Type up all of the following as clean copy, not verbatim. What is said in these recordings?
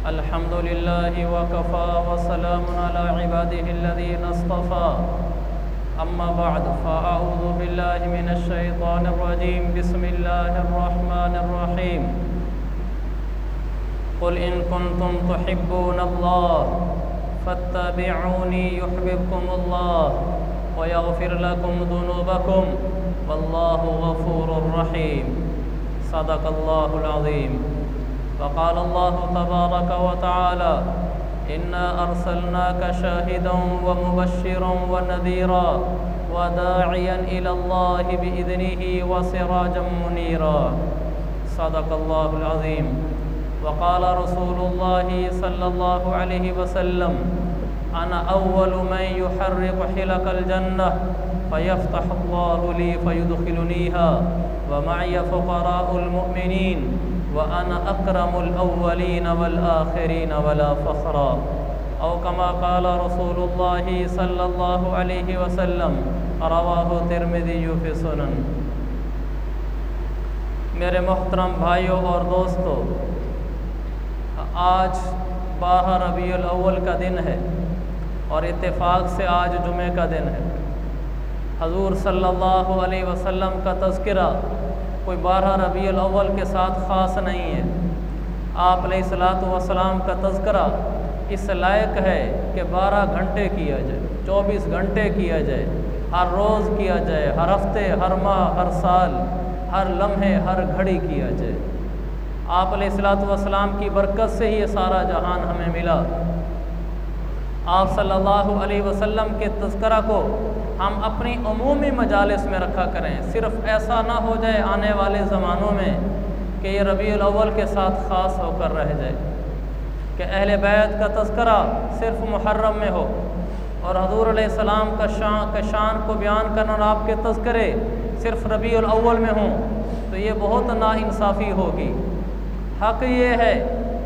अल्हम्दुलिल्लाहि वकफ़ा वसलामुन अला इबादिहि अल्लज़ीना इस्तफ़ा अम्मा बअद फ़अऊज़ु बिल्लाहि मिनश शैतानिर रजीम बिस्मिल्लाहिर रहमानिर रहीम क़ुल इन कुन्तुम तुहिब्बूनल्लाह फत्तबिऊनी युहब्बिबकुमुल्लाह व यग़फिर लकुम ज़ुनूबकुम वल्लाहु गफ़ूरुर रहीम। सदक़ल्लाहुल अज़ीम। वक़ाल अल्लाहु तबारक व तआला इन्ना अर्सलनाका शाहिदन व मुबश्शिरन व नज़ीरा व दाइयन इलल्लाहि बिइज़निहि व सिराजन मुनीरा। सदक़ल्लाहुल अज़ीम। वक़ाल रसूलुल्लाहि सल्लल्लाहु अलैहि वसल्लम अना अव्वलु मन युहर्रिक़ु हिलक़ल जन्नह फ़यफ़्तहुल्लाहु ली फ़युदख़िलुनीहा व मअय फ़ुक़राउल मुअमिनीन व अना अकरमुल अव्वलीन वल आखिरीन वला फ़ख़्रा। औ कमा क़ाल रसूलुल्लाहि सल्लल्लाहु अलैहि वसल्लम रवाहु तिर्मिज़ी फ़ी सुनन। मेरे मोहतरम भाइयों और दोस्तों, आज 12 रबीउल अव्वल का दिन है और इत्तेफाक से आज जुमे का दिन है। हजूर सल्लल्लाहु अलैहि वसल्लम का तज़किरा कोई 12 रबीउल अव्वल के साथ ख़ास नहीं है। आप अलैहिस्सलातु वस्सलाम का तज़किरा इस लायक है कि 12 घंटे किया जाए, 24 घंटे किया जाए, हर रोज़ किया जाए, हर हफ्ते, हर माह, हर साल, हर लम्हे, हर घड़ी किया जाए। आप अलैहिस्सलातु वस्सलाम की बरकत से ही ये सारा जहान हमें मिला। आप सल्लल्लाहु अलैहि वसल्लम के तज़किरा को हम अपनी उमूमी मजालिस में रखा करें। सिर्फ़ ऐसा ना हो जाए आने वाले ज़मानों में कि ये रबीउल अव्वल के साथ ख़ास होकर रह जाए, कि अहले बैत का तज़किरा सिर्फ़ मुहर्रम में हो और हज़ूर अलैहिस्सलाम का शान को बयान करना और आपके तज़किरे सिर्फ़ रबीउल अव्वल में हों, तो ये बहुत नाइंसाफ़ी होगी। हक़ ये है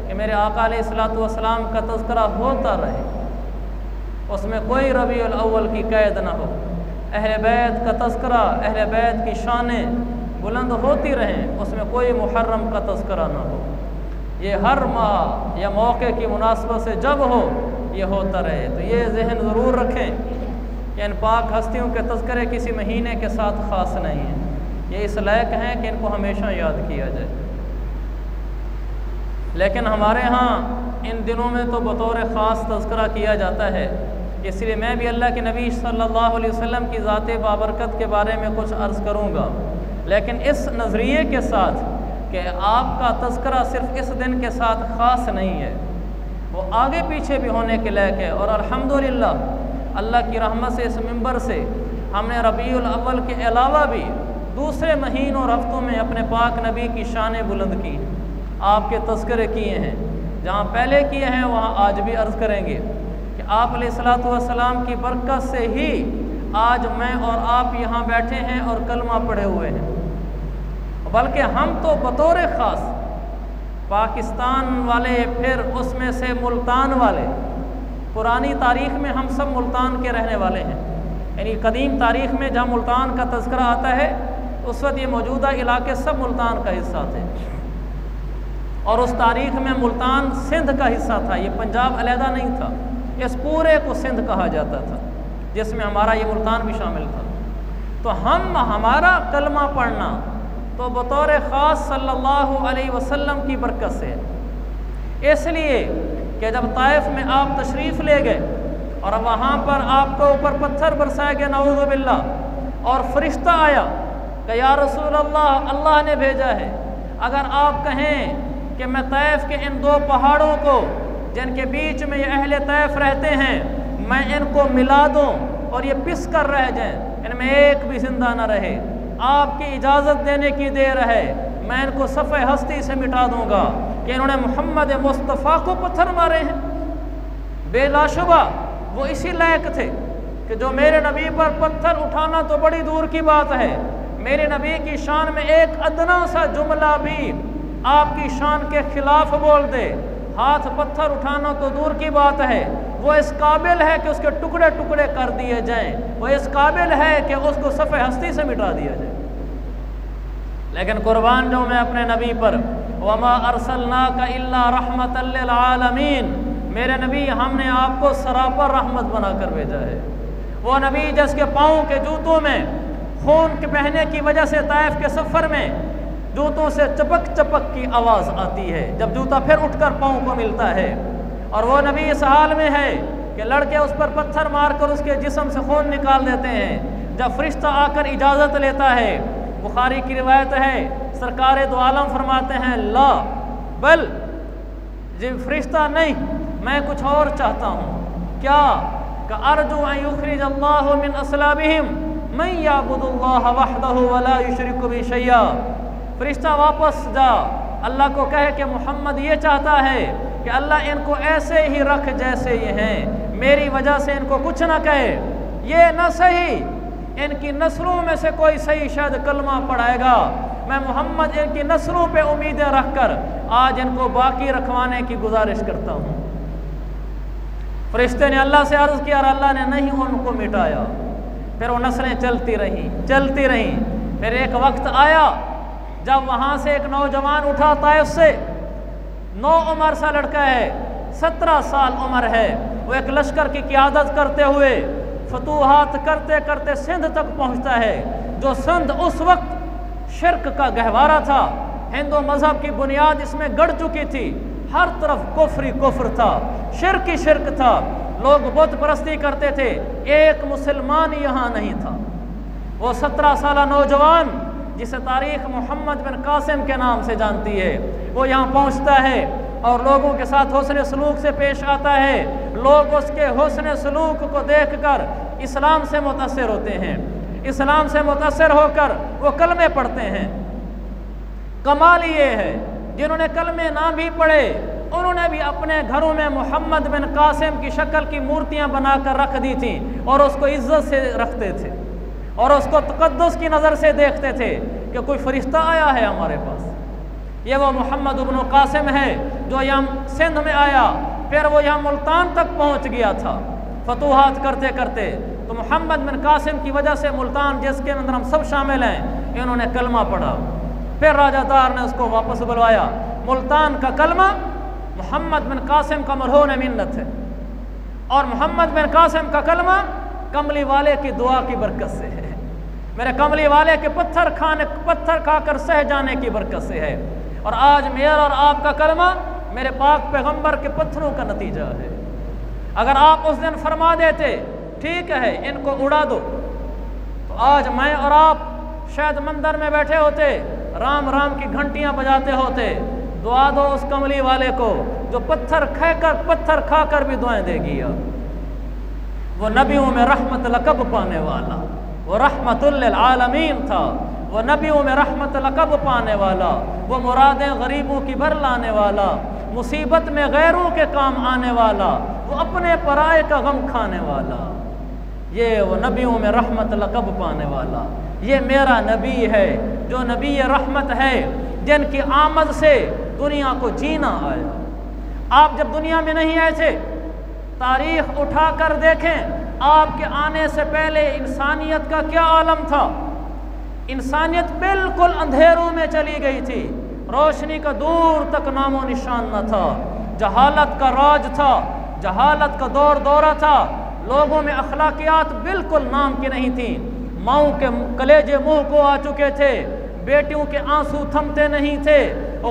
कि मेरे आका अलैहिस्सलातु वस्सलाम का तज़किरा होता रहे, उसमें कोई रबीउल अव्वल की कैद ना हो। अहले बैत का तज़किरा, अहले बैत की शानें बुलंद होती रहें, उसमें कोई मुहर्रम का तज़किरा ना हो। ये हर माह या मौके की मुनासबत से जब हो ये होता रहे। तो ये ज़हन ज़रूर रखें कि इन पाक हस्तियों के तज़किरे किसी महीने के साथ ख़ास नहीं हैं। ये इस लायक हैं कि इनको हमेशा याद किया जाए। लेकिन हमारे यहाँ इन दिनों में तो बतौर ख़ास तज़किरा किया जाता है, इसलिए मैं भी अल्लाह के नबी सल्लल्लाहु अलैहि वसल्लम की ज़ात बाबरकत के बारे में कुछ अर्ज़ करूँगा, लेकिन इस नज़रिए के साथ कि आपका तज़किरा सिर्फ़ इस दिन के साथ ख़ास नहीं है, वो आगे पीछे भी होने के लायक है। और अल्हम्दुलिल्लाह अल्लाह की रहमत से इस मिंबर से हमने रबीउल अव्वल के अलावा भी दूसरे महीनों और हफ्तों में अपने पाक नबी की शान बुलंद की, आपके तज़किरे किए हैं। जहाँ पहले किए हैं वहाँ आज भी अर्ज़ करेंगे कि आप अलैहिस्सलातु वस्सलाम की बरकत से ही आज मैं और आप यहाँ बैठे हैं और कलमा पढ़े हुए हैं। बल्कि हम तो बतौर ख़ास पाकिस्तान वाले, फिर उसमें से मुल्तान वाले, पुरानी तारीख़ में हम सब मुल्तान के रहने वाले हैं। यानी कदीम तारीख़ में जहाँ मुल्तान का तज़किरा आता है उस वक्त ये मौजूदा इलाके सब मुल्तान का हिस्सा थे, और उस तारीख़ में मुल्तान सिंध का हिस्सा था, ये पंजाब अलहदा नहीं था। इस पूरे को सिंध कहा जाता था, जिसमें हमारा ये मुल्तान भी शामिल था। तो हमारा कलमा पढ़ना तो बतौर ख़ास सल्लल्लाहु अलैहि वसल्लम की बरकत से है। इसलिए कि जब ताइफ में आप तशरीफ़ ले गए और वहाँ पर आपको ऊपर पत्थर बरसाया गया, नऊज़ु बिल्लाह, और फरिश्ता आया कि या रसूल अल्लाह, अल्लाह ने भेजा है, अगर आप कहें कि मैं ताइफ के इन 2 पहाड़ों को जिनके बीच में ये अहले ताइफ रहते हैं, मैं इनको मिला दूँ और ये पिस कर रह जाएँ, इनमें एक भी जिंदा न रहे, आपकी इजाज़त देने की देर है, मैं इनको सफ़े हस्ती से मिटा दूँगा कि इन्होंने मोहम्मद मुस्तफ़ा को पत्थर मारे हैं। बेलाशुबा वो इसी लायक थे कि जो मेरे नबी पर पत्थर उठाना तो बड़ी दूर की बात है, मेरे नबी की शान में एक अदना सा जुमला भी आपकी शान के ख़िलाफ़ बोल दे, हाथ पत्थर उठाना तो दूर की बात है, वो इस काबिल है कि उसके टुकड़े टुकड़े कर दिए जाएं, वो इस काबिल है कि उसको सफ़े हस्ती से मिटा दिया जाए। लेकिन कुर्बान जो मैं अपने नबी पर वमा अरसलनाका इल्ला रहमतल लिल आलमीन, मेरे नबी हमने आपको सरापर रहमत बनाकर भेजा है। वो नबी जिसके पाँव के जूतों में खून के बहने की वजह से ताइफ के सफ़र में जूतों से चपक चपक की आवाज़ आती है जब जूता फिर उठकर पाँव को मिलता है, और वो नबी इस हाल में है कि लड़के उस पर पत्थर मारकर उसके जिस्म से खून निकाल देते हैं। जब फरिश्ता आकर इजाज़त लेता है, बुखारी की रिवायत है, सरकार दो आलम फरमाते हैं ला बल जी फरिश्ता नहीं, मैं कुछ और चाहता हूँ। क्या का अर्जु अन युखरिज अल्लाहु मिन अस्लाबिहिम मन याबुदुल्लाह वहदहु वला युशरिकु बिही शैया। फरिश्ता वापस जा, अल्लाह को कहे कि मोहम्मद ये चाहता है कि अल्लाह इनको ऐसे ही रख जैसे ये हैं, मेरी वजह से इनको कुछ ना कहे। ये न सही इनकी नस्लों में से कोई सही शायद कलमा पढ़ाएगा, मैं मोहम्मद इनकी नस्लों पे उम्मीदें रखकर आज इनको बाकी रखवाने की गुजारिश करता हूँ। फरिश्ते ने अल्लाह से अर्ज़ किया और अल्लाह ने नहीं उनको मिटाया। फिर वो नस्लें चलती रहीं। फिर एक वक्त आया जब वहाँ से एक नौजवान उठा ताइफ से, 9 उम्र सा लड़का है, 17 साल उम्र है। वो एक लश्कर की क़ियादत करते हुए फतूहात करते करते सिंध तक पहुँचता है, जो सिंध उस वक्त शिरक का गहवारा था। हिंदू मज़हब की बुनियाद इसमें गड़ चुकी थी, हर तरफ कुफ्र कुफ्र था, शिरक ही शिरक था, लोग बुत परस्ती करते थे, एक मुसलमान यहाँ नहीं था। वो 17 साल नौजवान जिसे तारीख़ मोहम्मद बिन कासिम के नाम से जानती है, वो यहाँ पहुँचता है और लोगों के साथ हुस्न सलूक से पेश आता है। लोग उसके हुस्न सलूक को देखकर इस्लाम से मुतासिर होते हैं, इस्लाम से मुतासिर होकर वो कलमे पढ़ते हैं। कमाल ये है, जिन्होंने कलमे ना भी पढ़े उन्होंने भी अपने घरों में मोहम्मद बिन कासिम की शक्ल की मूर्तियां बनाकर रख दी थी और उसको इज्जत से रखते थे और उसको तकद्दुस की नज़र से देखते थे कि कोई फरिश्ता आया है हमारे पास। ये वो मोहम्मद इब्न कासिम है जो यहाँ सिंध में आया, फिर वो यहाँ मुल्तान तक पहुँच गया था फतूहात करते करते। तो मोहम्मद बिन कासिम की वजह से मुल्तान, जिसके अंदर हम सब शामिल हैं, इन्होंने कलमा पढ़ा। फिर राजादार ने उसको वापस बुलवाया। मुल्तान का कलमा मोहम्मद बिन कासिम का मरहून मिन्नत है, और मोहम्मद बिन कासिम का कलमा कमली वाले की दुआ की बरकत से है, मेरे कमली वाले के पत्थर खाकर सह जाने की बरकत से है। और आज मेरा और आपका कलमा मेरे पाक पैगंबर के पत्थरों का नतीजा है। अगर आप उस दिन फरमा देते ठीक है इनको उड़ा दो, तो आज मैं और आप शायद मंदिर में बैठे होते, राम राम की घंटियां बजाते होते। दुआ दो उस कमली वाले को जो पत्थर खाकर भी दुआएं देगी। वो नबियों में रहमत लक़ब पाने वाला, वो रहमतुल लिल आलमीन था, वो नबियों में रहमत लक़ब पाने वाला, वो मुरादें गरीबों की भर लाने वाला, मुसीबत में गैरों के काम आने वाला, वो अपने पराए का गम खाने वाला। ये वो नबियों में रहमत लक़ब पाने वाला, ये मेरा नबी है जो नबी रहमत है, जिनकी आमद से दुनिया को जीना आया। आप जब दुनिया में नहीं आए थे, तारीख उठा कर देखें, आपके आने से पहले इंसानियत का क्या आलम था। इंसानियत बिल्कुल अंधेरों में चली गई थी, रोशनी का दूर तक नामो निशान न था, जहालत का राज था, जहालत का दौर दौरा था, लोगों में अखलाकियात बिल्कुल नाम की नहीं थी, माओं के कलेजे मुंह को आ चुके थे, बेटियों के आंसू थमते नहीं थे,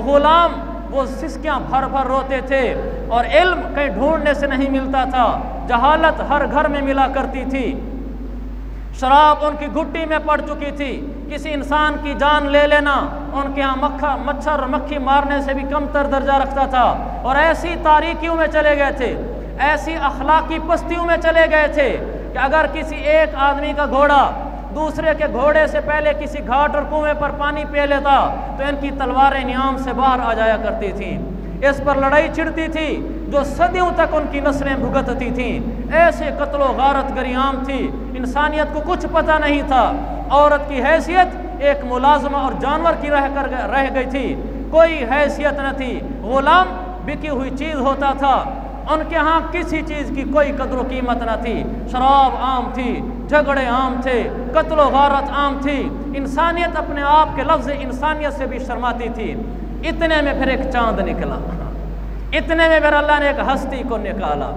गुलाम वो सिसकियाँ भर भर रोते थे, और इल्म कहीं ढूंढने से नहीं मिलता था, जहालत हर घर में मिला करती थी, शराब उनकी घुट्टी में पड़ चुकी थी, किसी इंसान की जान ले लेना उनके यहाँ मच्छर मक्खी मारने से भी कमतर दर्जा रखता था। और ऐसी तारीकियों में चले गए थे, ऐसी अखलाकी पस्तियों में चले गए थे कि अगर किसी एक आदमी का घोड़ा दूसरे के घोड़े से पहले किसी घाट और कुएं पर पानी पी लेता तो इनकी तलवारें नियाम से बाहर आ जाया करती थी। इस पर लड़ाई छिड़ती थी जो सदियों तक उनकी नस्लें भुगतती थीं। ऐसे कत्लो गारत गरियाम थी, इंसानियत को कुछ पता नहीं था। औरत की हैसियत एक मुलाजमा और जानवर की रह गई थी, कोई हैसियत न थी, गुलाम बिकी हुई चीज़ होता था। उनके यहाँ किसी चीज़ की कोई कदर कीमत न थी, शराब आम थी, झगड़े आम थे, कत्लो गारत आम थी, इंसानियत अपने आप के लफ्ज़ इंसानियत से भी शर्माती थी। इतने में फिर एक चांद निकला, इतने में फिर अल्लाह ने एक हस्ती को निकाला।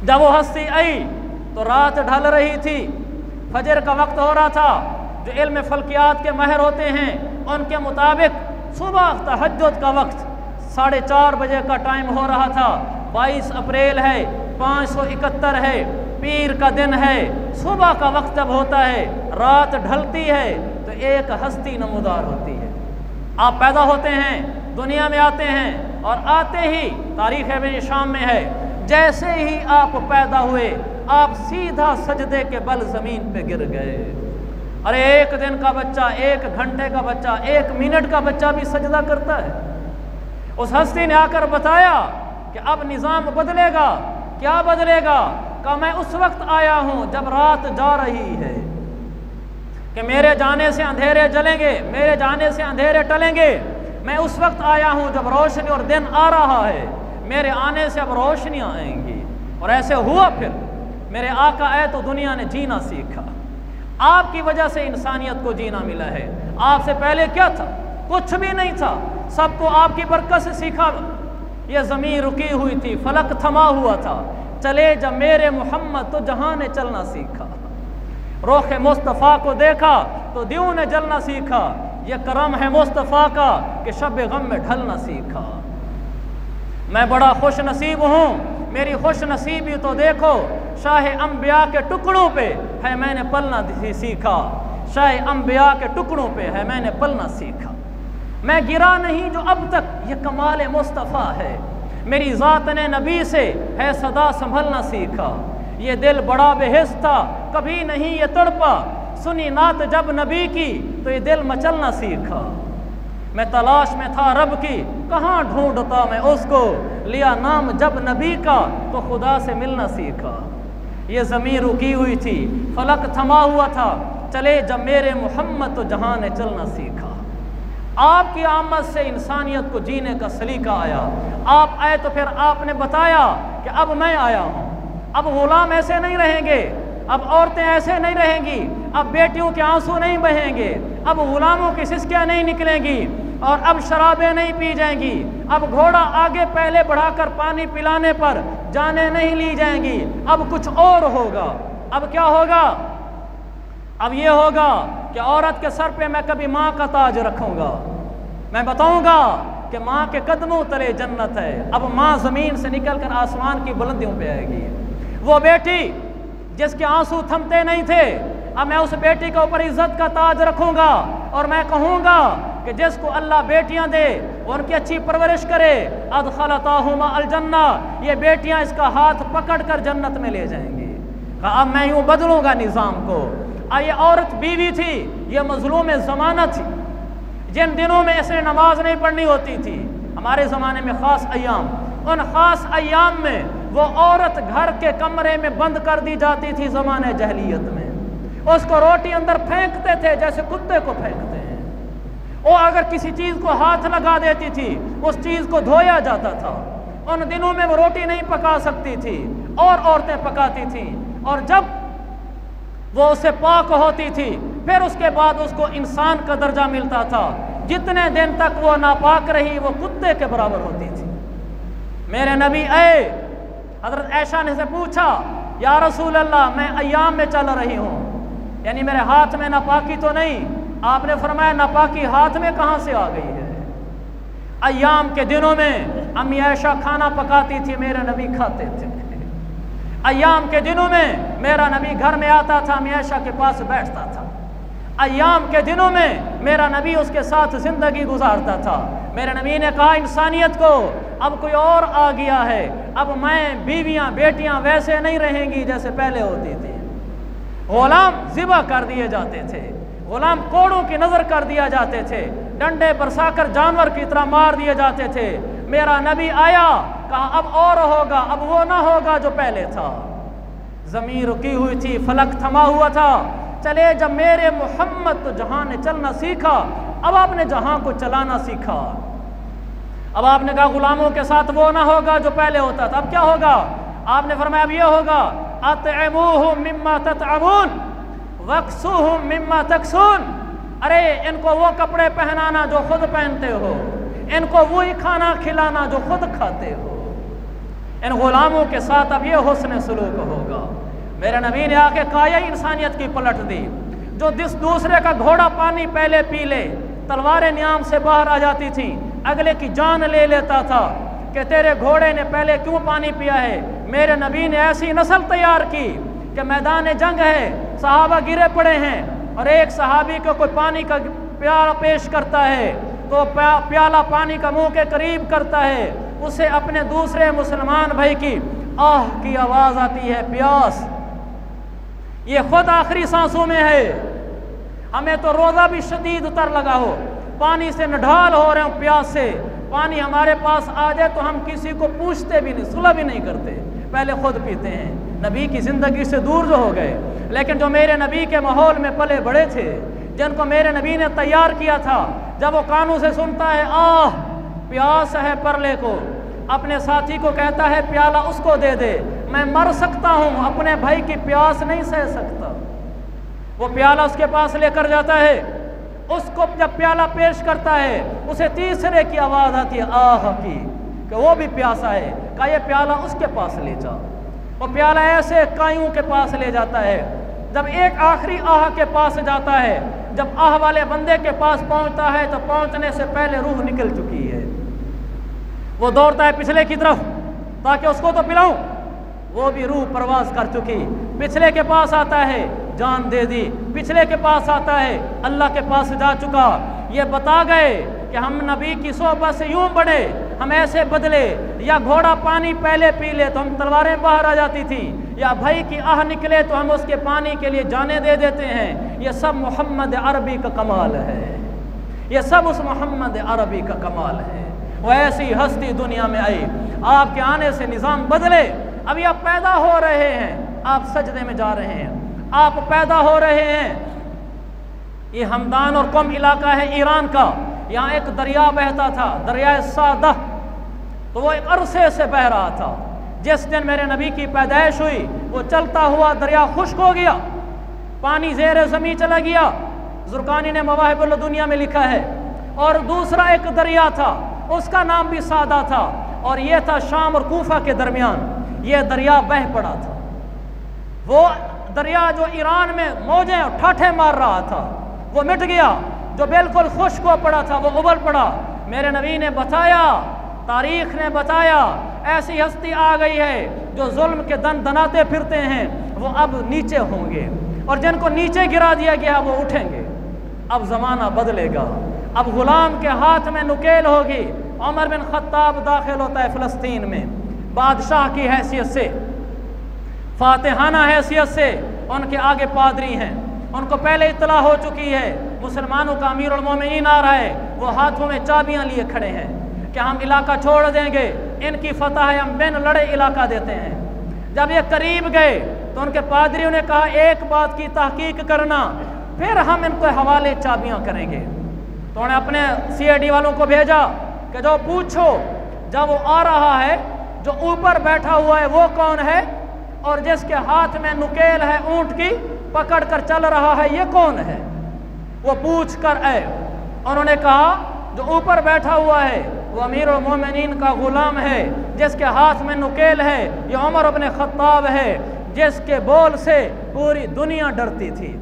जब वो हस्ती आई तो रात ढल रही थी, फजर का वक्त हो रहा था। जो इल्म फल्कियात के माहिर होते हैं उनके मुताबिक सुबह तहज्जुद का वक्त 4:30 बजे का टाइम हो रहा था। 22 अप्रैल है, 571 है, पीर का दिन है। सुबह का वक्त जब होता है, रात ढलती है, तो एक हस्ती नमूदार होती है। आप पैदा होते हैं, दुनिया में आते हैं, और आते ही तारीख़ इब्न शाम में है, जैसे ही आप पैदा हुए आप सीधा सजदे के बल ज़मीन पे गिर गए। अरे एक दिन का बच्चा, 1 घंटे का बच्चा, 1 मिनट का बच्चा भी सजदा करता है। उस हस्ती ने आकर बताया कि अब निज़ाम बदलेगा। क्या बदलेगा? कि मैं उस वक्त आया हूँ जब रात जा रही है, कि मेरे जाने से अंधेरे जलेंगे, मेरे जाने से अंधेरे टलेंगे। मैं उस वक्त आया हूँ जब रोशनी और दिन आ रहा है, मेरे आने से अब रोशनियाँ आएंगी। और ऐसे हुआ। फिर मेरे आका आए तो दुनिया ने जीना सीखा। आपकी वजह से इंसानियत को जीना मिला है। आपसे पहले क्या था? कुछ भी नहीं था। सबको आपकी बरकत से सीखा। ये ज़मीन रुकी हुई थी, फलक थमा हुआ था। चले जब मेरे मोहम्मद तो जहां ने चलना सीखा। रोख मुस्तफ़ा को देखा तो दियों ने जलना सीखा। ये करम है मुस्तफ़ा का कि शब गम में ढलना सीखा। मैं बड़ा खुश नसीब हूँ। मेरी खुश नसीबी तो देखो, शाह अंबिया के टुकड़ों पे है मैंने पलना सीखा। शाह अंबिया के टुकड़ों पे है मैंने पलना सीखा। मैं गिरा नहीं जो अब तक, ये कमाल मुस्तफ़ा है। मेरी ज़ात ने नबी से है सदा संभलना सीखा। ये दिल बड़ा बेहिस था, कभी नहीं ये तड़पा। सुनी नात जब नबी की तो ये दिल मचलना सीखा। मैं तलाश में था रब की, कहाँ ढूंढता मैं उसको। लिया नाम जब नबी का तो खुदा से मिलना सीखा। ये ज़मीन रुकी हुई थी, फलक थमा हुआ था। चले जब मेरे मोहम्मद तो जहां ने चलना सीखा। आपकी आमद से इंसानियत को जीने का सलीका आया। आप आए तो फिर आपने बताया कि अब मैं आया हूँ। अब गुलाम ऐसे नहीं रहेंगे, अब औरतें ऐसे नहीं रहेंगी, अब बेटियों के आंसू नहीं बहेंगे, अब गुलामों की सिसकियाँ नहीं निकलेंगी, और अब शराबें नहीं पी जाएंगी। अब घोड़ा आगे पहले बढ़ाकर पानी पिलाने पर जाने नहीं ली जाएंगी। अब कुछ और होगा। अब क्या होगा? अब ये होगा कि औरत के सर पे मैं कभी माँ का ताज रखूँगा। मैं बताऊँगा कि माँ के कदमों तले जन्नत है। अब माँ ज़मीन से निकल कर आसमान की बुलंदियों पे आएगी। वो बेटी जिसके आंसू थमते नहीं थे, अब मैं उस बेटी के ऊपर इज्जत का ताज रखूँगा। और मैं कहूँगा कि जिसको अल्लाह बेटियाँ दे उनकी अच्छी परवरिश करे, अदखलताहुमा अलजन्ना, ये बेटियाँ इसका हाथ पकड़ कर जन्नत में ले जाएंगी। अब मैं यूँ बदलूँगा निज़ाम को। ये औरत बीवी थी, ये मजलूम ज़माना थी। जिन दिनों में ऐसे नमाज नहीं पढ़नी होती थी, हमारे ज़माने में ख़ास अय्याम, उन ख़ास अय्याम में वो औरत घर के कमरे में बंद कर दी जाती थी। ज़माने जहलियत में उसको रोटी अंदर फेंकते थे जैसे कुत्ते को फेंकते हैं। वो अगर किसी चीज़ को हाथ लगा देती थी, उस चीज़ को धोया जाता था। उन दिनों में वो रोटी नहीं पका सकती थी और औरतें पकाती थी। और जब वो उससे पाक होती थी, फिर उसके बाद उसको इंसान का दर्जा मिलता था। जितने दिन तक वो नापाक रही, वो कुत्ते के बराबर होती थी। मेरे नबी आए, हज़रत आयशा ने से पूछा, या रसूल अल्लाह, मैं अय्याम में चल रही हूँ, यानी मेरे हाथ में नापाकी तो नहीं? आपने फरमाया, नापाकी हाथ में कहाँ से आ गई है? अय्याम के दिनों में अम्मी आयशा खाना पकाती थी, मेरे नबी खाते थे। अय्याम के दिनों में मेरा नबी घर में आता था, अम्मी आयशा के पास बैठता था। अय्याम के दिनों में मेरा नबी उसके साथ ज़िंदगी गुजारता था। मेरे नबी ने कहा, इंसानियत को अब कोई और आ गया है। अब मैं, बीवियाँ, बेटियाँ वैसे नहीं रहेंगी जैसे पहले होती थी। गुलाम ज़िबा कर दिए जाते थे, गुलाम कोड़ों की नज़र कर दिया जाते थे, डंडे बरसाकर जानवर की तरह मार दिए जाते थे। मेरा नबी आया, कहा अब और होगा, अब वो ना होगा जो पहले था। ज़मीन रुकी हुई थी, फलक थमा हुआ था। चले जब मेरे मोहम्मद तो जहां ने चलना सीखा। अब आपने जहां को चलाना सीखा। अब आपने कहा गुलामों के साथ वो ना होगा जो पहले होता था। अब क्या होगा? आपने फरमाया अब ये होगा, अतइमूहुम मिम्मा ततअमून वक्सूहुम मिम्मा तक्सून। अरे इनको वो कपड़े पहनाना जो खुद पहनते हो, इनको वही खाना खिलाना जो खुद खाते हो। इन गुलामों के साथ अब ये हुस्न सलूक होगा। मेरे नबी ने आके काया इंसानियत की पलट दी। जो दूसरे का घोड़ा पानी पहले पी ले, तलवारें न्याम से बाहर आ जाती थी, अगले की जान ले लेता था कि तेरे घोड़े ने पहले क्यों पानी पिया है। मेरे नबी ने ऐसी नस्ल तैयार की कि मैदान जंग है, सहाबा गिरे पड़े हैं और एक सहाबी को कोई पानी का प्याला पेश करता है तो प्याला पानी का मुंह के करीब करता है, उसे अपने दूसरे मुसलमान भाई की आह की आवाज़ आती है, प्यास। ये खुद आखिरी सांसों में है। हमें तो रोज़ा भी शदीद उतर लगा हो, पानी से नढाल हो रहे हो प्यास से, पानी हमारे पास आ जाए तो हम किसी को पूछते भी नहीं, सुलह भी नहीं करते, पहले खुद पीते हैं। नबी की ज़िंदगी से दूर जो हो गए। लेकिन जो मेरे नबी के माहौल में पले बड़े थे, जिनको मेरे नबी ने तैयार किया था, जब वो कानों से सुनता है आह प्यास है परले को, अपने साथी को कहता है प्याला उसको दे दे, मैं मर सकता हूँ, अपने भाई की प्यास नहीं सह सकता। वो प्याला उसके पास लेकर जाता है, उसको जब प्याला पेश करता है उसे तीसरे की आवाज़ आती है आह की, कि वो भी प्यासा है, का ये प्याला उसके पास ले जा। वो प्याला ऐसे कायों के पास ले जाता है। जब एक आखिरी आह के पास जाता है, जब आह वाले बंदे के पास पहुंचता है तो पहुंचने से पहले रूह निकल चुकी है। वो दौड़ता है पिछले की तरफ ताकि उसको तो पिलाऊं, वो भी रूह परवास कर चुकी। पिछले के पास आता है, जान दे दी। पिछले के पास आता है, अल्लाह के पास जा चुका। ये बता गए कि हम नबी की सोहबत से यूं बढ़े, हम ऐसे बदले, या घोड़ा पानी पहले पी ले तो हम तलवारें बाहर आ जाती थी, या भाई की आह निकले तो हम उसके पानी के लिए जाने दे देते हैं। ये सब मोहम्मद अरबी का कमाल है, ये सब उस मोहम्मद अरबी का कमाल है। वो ऐसी हस्ती दुनिया में आई, आपके आने से निज़ाम बदले। अभी आप पैदा हो रहे हैं, आप सजदे में जा रहे हैं, आप पैदा हो रहे हैं। ये हमदान और कौम इलाका है ईरान का, यहाँ एक दरिया बहता था, दरिया सादा, तो वो एक अरसे से बह रहा था। जिस दिन मेरे नबी की पैदाइश हुई वो चलता हुआ दरिया खुश्क हो गया, पानी ज़ेर ज़मीन चला गया। ज़ुरकानी ने मवाहिबुल दुनिया में लिखा है। और दूसरा एक दरिया था, उसका नाम भी सादा था, और ये था शाम और कूफा के दरमियान। ये दरिया बह पड़ा था। वो दरिया जो ईरान में मौजें ठाठे मार रहा था वो मिट गया। जो बिल्कुल खुश्क हो पड़ा था वो उबल पड़ा। मेरे नबी ने बताया, तारीख ने बताया, ऐसी हस्ती आ गई है जो जुल्म के दन दनाते फिरते हैं, वो अब नीचे होंगे, और जिनको नीचे गिरा दिया गया वो उठेंगे। अब ज़माना बदलेगा, अब गुलाम के हाथ में नुकेल होगी। उमर बिन खत्ताब दाखिल होता है फ़लस्तीन में, बादशाह की हैसियत से, फातिहाना हैसियत से। उनके आगे पादरी हैं, उनको पहले इत्तला हो चुकी है मुसलमानों का अमीरुल मोमिनीन आ रहा है। वो हाथों में चाबियां लिए खड़े हैं कि हम इलाका छोड़ देंगे, इनकी फतह है, हम बिन लड़े इलाका देते हैं। जब ये करीब गए तो उनके पादरियों ने कहा एक बात की तहकीक करना, फिर हम इनको हवाले चाबियां करेंगे। तो उन्होंने अपने CID वालों को भेजा कि जो पूछो, जब वो आ रहा है जो ऊपर बैठा हुआ है वो कौन है, और जिसके हाथ में नुकेल है ऊंट की पकड़ कर चल रहा है ये कौन है, वो पूछ कर आए। उन्होंने कहा जो ऊपर बैठा हुआ है वो अमीरुल मोमिनीन का गुलाम है, जिसके हाथ में नुकेल है ये उमर इब्न खत्ताब है, जिसके बोल से पूरी दुनिया डरती थी,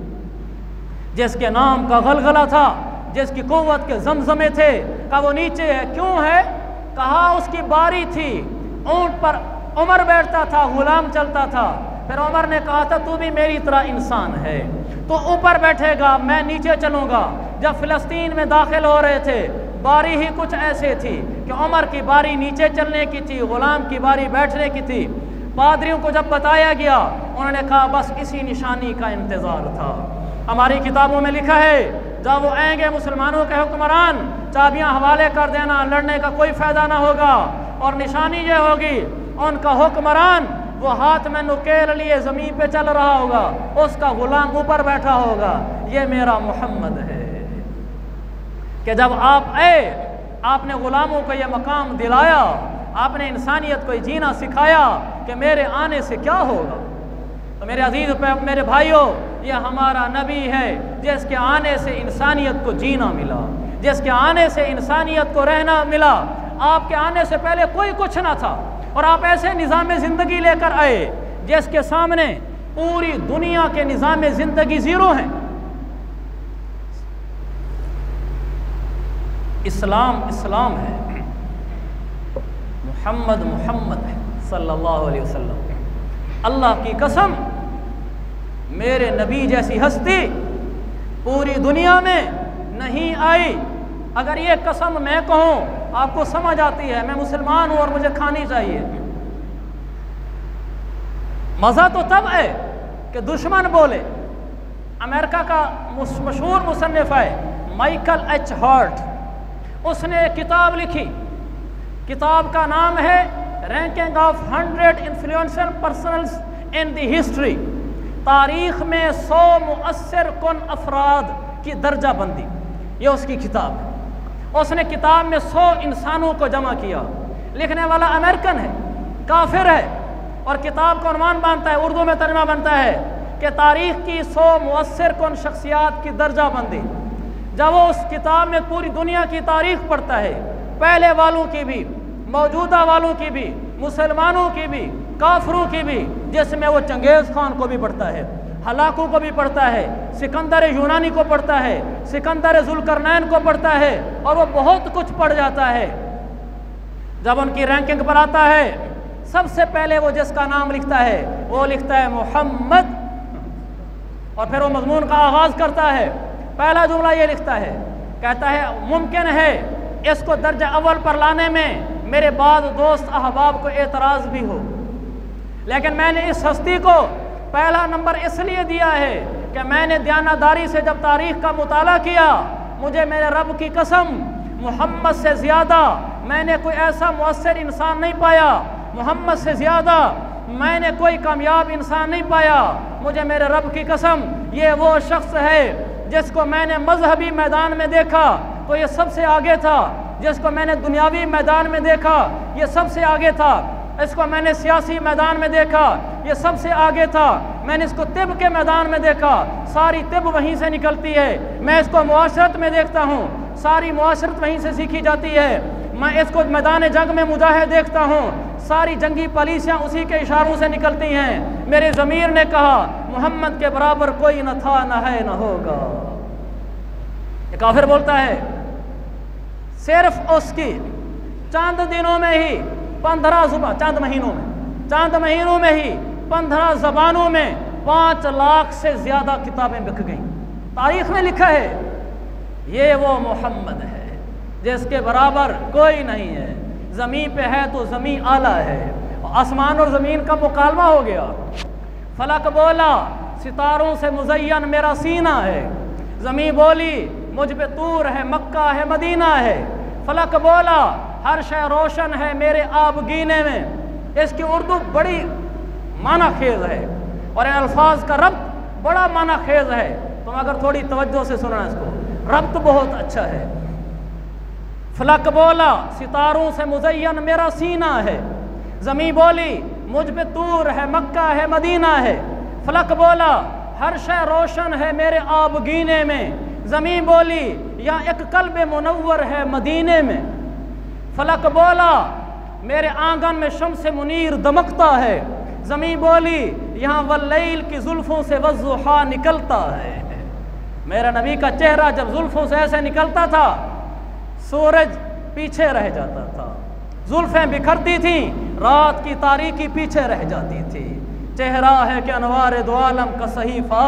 जिसके नाम का गलगला था, जिसकी कुव्वत के जमजमे थे। कहा वो नीचे है, क्यों है? कहा उसकी बारी थी, ऊंट पर उमर बैठता था, गुलाम चलता था। फिर उमर ने कहा था तू भी मेरी तरह इंसान है, तो ऊपर बैठेगा, मैं नीचे चलूंगा। जब फ़लस्तीन में दाखिल हो रहे थे बारी ही कुछ ऐसे थी कि उमर की बारी नीचे चलने की थी, गुलाम की बारी बैठने की थी। पादरियों को जब बताया गया उन्होंने कहा बस इसी निशानी का इंतज़ार था। हमारी किताबों में लिखा है जब वो आएंगे मुसलमानों के हुक्मरान, चाबियां हवाले कर देना, लड़ने का कोई फ़ायदा ना होगा। और निशानी ये होगी उनका हुक्मरान वो हाथ में नुकेल लिए ज़मीन पे चल रहा होगा, उसका गुलाम ऊपर बैठा होगा। ये मेरा मोहम्मद है कि जब आप आए आपने ग़ुलामों को ये मकाम दिलाया, आपने इंसानियत को जीना सिखाया कि मेरे आने से क्या होगा। तो मेरे अजीज़ पे मेरे भाइयों, ये हमारा नबी है जिसके आने से इंसानियत को जीना मिला, जिसके आने से इंसानियत को रहना मिला। आपके आने से पहले कोई कुछ ना था और आप ऐसे निज़ाम ज़िंदगी लेकर आए जिसके सामने पूरी दुनिया के निज़ाम ज़िंदगी ज़ीरो हैं। इस्लाम इस्लाम है, मुहम्मद मुहम्मद है सल्लल्लाहु अलैहि वसल्लम। अल्लाह की कसम, मेरे नबी जैसी हस्ती पूरी दुनिया में नहीं आई। अगर ये कसम मैं कहूँ आपको समझ आती है, मैं मुसलमान हूँ और मुझे खानी चाहिए। मज़ा तो तब है कि दुश्मन बोले। अमेरिका का मशहूर मुसन्निफ है माइकल एच हार्ट, उसने एक किताब लिखी। किताब का नाम है ranking of 100 influential personals in the history. तारीख में 100 मुअस्सिर कुन अफराद की दर्जा बंदी, ये उसकी किताब है। उसने किताब में 100 इंसानों को जमा किया। लिखने वाला अमेरिकन है, काफिर है, और किताब का उन्वान बांधता है, उर्दू में तर्जुमा बनता है कि तारीख की 100 मुअस्सिर कुन शख्सियात की दर्जा बंदी। जब वो उस किताब में पूरी दुनिया की तारीख पढ़ता है, पहले वालों की भी, मौजूदा वालों की भी, मुसलमानों की भी, काफरों की भी, जिसमें वो चंगेज़ खान को भी पढ़ता है, हलाकू को भी पढ़ता है, सिकंदर यूनानी को पढ़ता है, सिकंदर जुल्करनैन को पढ़ता है, और वो बहुत कुछ पढ़ जाता है। जब उनकी रैंकिंग पर आता है, सबसे पहले वो जिसका नाम लिखता है वो लिखता है मोहम्मद, और फिर वो मजमून का आगाज़ करता है। पहला जुमला ये लिखता है, कहता है मुमकिन है इसको दर्जा अव्वल पर लाने में मेरे बाद दोस्त अहबाब को एतराज़ भी हो, लेकिन मैंने इस हस्ती को पहला नंबर इसलिए दिया है कि मैंने दयानतदारी से जब तारीख़ का मुताला किया, मुझे मेरे रब की कसम मोहम्मद से ज़्यादा मैंने कोई ऐसा मुअस्सिर इंसान नहीं पाया, मोहम्मद से ज़्यादा मैंने कोई कामयाब इंसान नहीं पाया। मुझे मेरे रब की कसम, ये वो शख्स है जिसको मैंने मजहबी मैदान में देखा तो ये सबसे आगे था, जिसको मैंने दुनियावी मैदान में देखा ये सबसे आगे था, इसको मैंने सियासी मैदान में देखा ये सबसे आगे था, मैंने इसको तिब के मैदान में देखा, सारी तिब वहीं से निकलती है। मैं इसको मुआशरत में देखता हूँ, सारी मुआशरत वहीं से सीखी जाती है। मैं इसको मैदान जंग में मुजाहिद देखता हूँ, सारी जंगी पॉलिसियाँ उसी के इशारों से निकलती हैं। मेरे ज़मीर ने कहा मोहम्मद के बराबर कोई न था, न है, न होगा। ये काफिर बोलता है। सिर्फ उसकी चंद दिनों में ही 15 ज़ुबान, चंद महीनों में ही 15 ज़बानों में 5 लाख से ज़्यादा किताबें बिक गईं। तारीख़ में लिखा है ये वो मोहम्मद है जिसके बराबर कोई नहीं है। ज़मीन पे है तो ज़मीन आला है, आसमान और ज़मीन का मुकालमा हो गया। फलक बोला सितारों से मुज़य्यन मेरा सीना है, ज़मीन बोली मुझ पे तूर है, मक्का है, मदीना है। फलक बोला हर शय रोशन है मेरे आबगीने में। इसकी उर्दू बड़ी माना खेज है और इन अल्फाज का रब्त बड़ा माना खेज है। तुम अगर थोड़ी तवज्जो से सुनना इसको, रब्त बहुत अच्छा है। फलक बोला सितारों से मुज़य्यन मेरा सीना है, ज़मीन बोली मुझ पे तूर है, मक्का है, मदीना है। फलक बोला हर शय रोशन है मेरे आबगीने में, ज़मीन बोली यहाँ एक कल्ब मुनव्वर है मदीने में। फलक बोला मेरे आंगन में शम्स मुनीर दमकता है, ज़मीन बोली यहाँ वल्लैल की जुल्फ़ों से वज़्ज़ुहा निकलता है। मेरा नबी का चेहरा जब जुल्फ़ों से ऐसे निकलता था सूरज पीछे रह जाता था, जुल्फ़ें बिखरती थी, रात की तारीकी पीछे रह जाती थी। चेहरा है कि अनवार दो आलम का सहीफ़ा,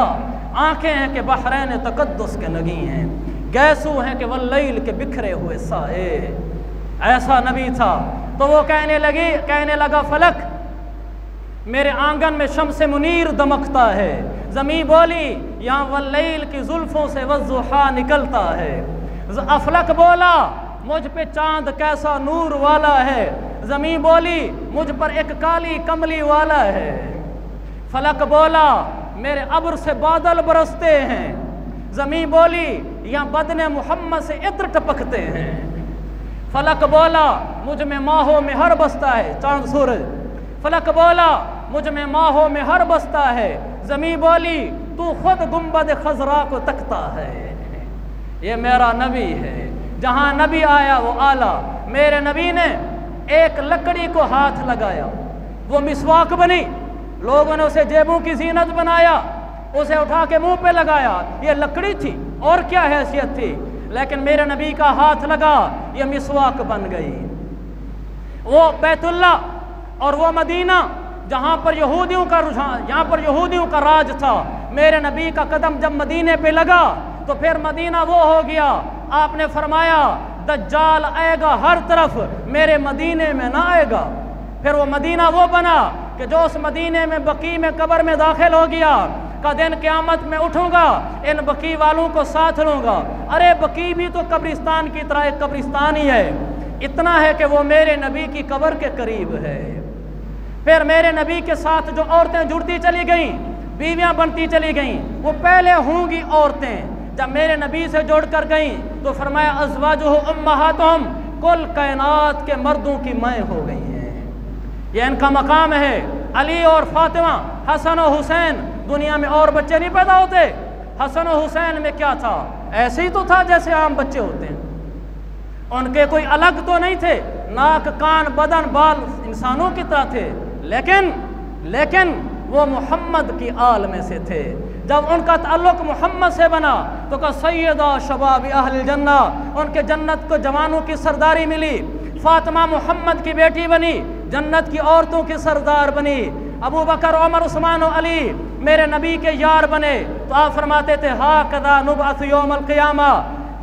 आँखें हैं कि बहरैन तक़द्दुस के नगी हैं, गैसू हैं कि वल्लैल के बिखरे हुए साए। ऐसा नबी था। तो वो कहने लगा फलक मेरे आंगन में शम्स मुनीर दमकता है, ज़मीन बोली यहाँ वल्लैल की जुल्फ़ों से वज़्ज़ुहा निकलता है। अफलक बोला मुझ पे चांद कैसा नूर वाला है, ज़मीन बोली मुझ पर एक काली कमली वाला है। फलक बोला मेरे अब्र से बादल बरसते हैं, ज़मीन बोली यहाँ बदने मोहम्मद से इत्र टपकते हैं। फलक बोला मुझ में माहों में हर बसता है, चांद सूरज। फलक बोला मुझ में माहों में हर बसता है, ज़मीन बोली तू खुद गुंबद खजरा को तकता है। ये मेरा नबी है, जहाँ नबी आया वो आला। मेरे नबी ने एक लकड़ी को हाथ लगाया, वो मिसवाक बनी, लोगों ने उसे जेबों की जीनत बनाया, उसे उठा के मुंह पे लगाया, ये लकड़ी थी और क्या हैसियत थी, लेकिन मेरे नबी का हाथ लगा, ये मिसवाक बन गई। वो बैतुल्ला और वो मदीना जहाँ पर यहूदियों का रुझान, यहाँ पर यहूदियों का राज था, मेरे नबी का कदम जब मदीने पे लगा तो फिर मदीना वो हो गया। आपने फरमाया दज्जाल आएगा हर तरफ, मेरे मदीने में ना आएगा। फिर वो मदीना वो बना कि जो उस मदीने में बकी में कब्र में दाखिल हो गया, का दिन क़यामत में उठूंगा, इन बकी वालों को साथ लूँगा। अरे बकी भी तो कब्रिस्तान की तरह एक कब्रिस्तान ही है, इतना है कि वो मेरे नबी की कब्र के करीब है। फिर मेरे नबी के साथ जो औरतें जुड़ती चली गईं, बीवियां बनती चली गईं, वो पहले होंगी औरतें। जब मेरे नबी से जोड़ कर गईं तो फरमाया अज़वाजुहु उम्महातुहुम, कुल कायनात के मर्दों की माएँ हो गई हैं। ये इनका मकाम है। अली और फातिमा, हसन और हुसैन, दुनिया में और बच्चे नहीं पैदा होते। हसन और हुसैन में क्या था? ऐसे ही तो था जैसे आम बच्चे होते हैं, उनके कोई अलग तो नहीं थे, नाक कान बदन बाल इंसानों की तरह थे, लेकिन वो मोहम्मद की आल में से थे। जब उनका ताल्लुक मोहम्मद से बना तो कहा सैयदा शबाब अहल जन्ना, उनके जन्नत को जवानों की सरदारी मिली। फातिमा मोहम्मद की बेटी बनी, जन्नत की औरतों की सरदार बनी। अबू बकर, उमर, उस्मान और अली मेरे नबी के यार बने। तो आप फरमाते थे हा कदा नुबअस यौमल क़ियामा,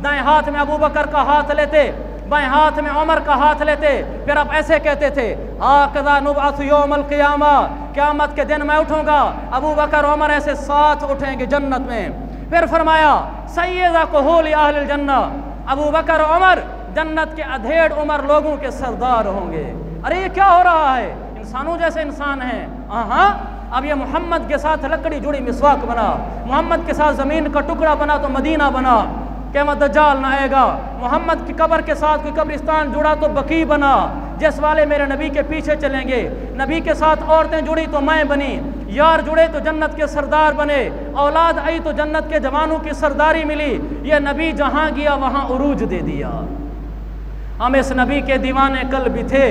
दाएं हाथ में अबू बकर का हाथ लेते, बाएं हाथ में उमर का हाथ लेते, फिर आप ऐसे कहते थे हा कदा नुबअस यौमल क़ियामा, क़यामत के दिन मैं उठूंगा, अबू बकर उमर ऐसे साथ उठेंगे जन्नत में। फिर फरमाया सैयदा कुहूल अहल जन्ना, अबू बकर उमर जन्नत के अधेड़ उमर लोगों के सरदार होंगे। अरे ये क्या हो रहा है? इंसानों जैसे इंसान हैं। हाँ, अब ये मोहम्मद के साथ लकड़ी जुड़ी मिसवाक बना, मोहम्मद के साथ ज़मीन का टुकड़ा बना तो मदीना बना, क़यामत दज्जाल न आएगा। मोहम्मद की कब्र के साथ कोई कब्रिस्तान जुड़ा तो बकी बना, जिस वाले मेरे नबी के पीछे चलेंगे। नबी के साथ औरतें जुड़ी तो मैं बनी, यार जुड़े तो जन्नत के सरदार बने, औलाद आई तो जन्नत के जवानों की सरदारी मिली। ये नबी जहाँ गया वहाँ उरूज दे दिया। हम इस नबी के दीवाने कल भी थे,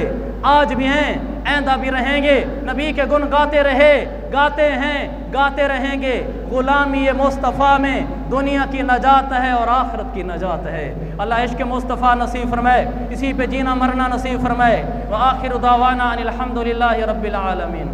आज भी हैं, आइंदा भी रहेंगे। नबी के गुण गाते रहे, गाते हैं, गाते रहेंगे। गुलामी मुस्तफ़ा में दुनिया की नजात है और आखिरत की नजात है। अल्लाह इश्क़ मुस्तफ़ा नसीब फरमाए, इसी पे जीना मरना नसीब फरमाए। व आखिर दावाना अनिल हम्दुलिल्लाहि रब्बिल आलमीन।